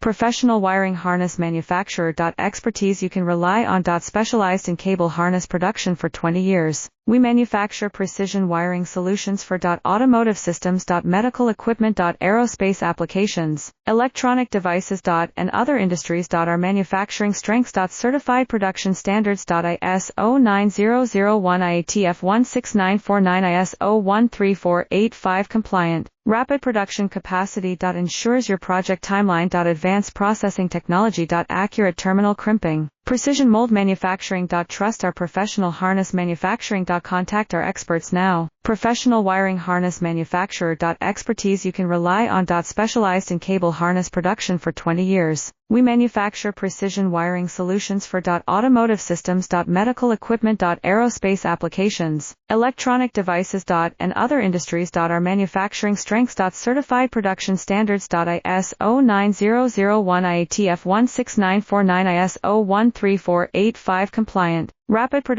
Professional wiring harness manufacturer. Expertise you can rely on. Specialized in cable harness production for 20 years. We manufacture precision wiring solutions for automotive systems, medical equipment, aerospace applications, electronic devices, and other industries. Our manufacturing strengths. Certified production standards. ISO 9001-IATF16949, ISO 13485 compliant. Rapid production capacity. Ensures your project timeline. Advanced processing technology. Accurate terminal crimping. Precision mold manufacturing. Trust our professional harness manufacturing. Contact our experts now. Professional wiring harness manufacturer. Expertise you can rely on. Specialized in cable harness production for 20 years. We manufacture precision wiring solutions for automotive systems, medical equipment, aerospace applications, electronic devices, and other industries. Our manufacturing strengths. Certified production standards. ISO 9001-IATF16949, ISO 13485 compliant. Rapid production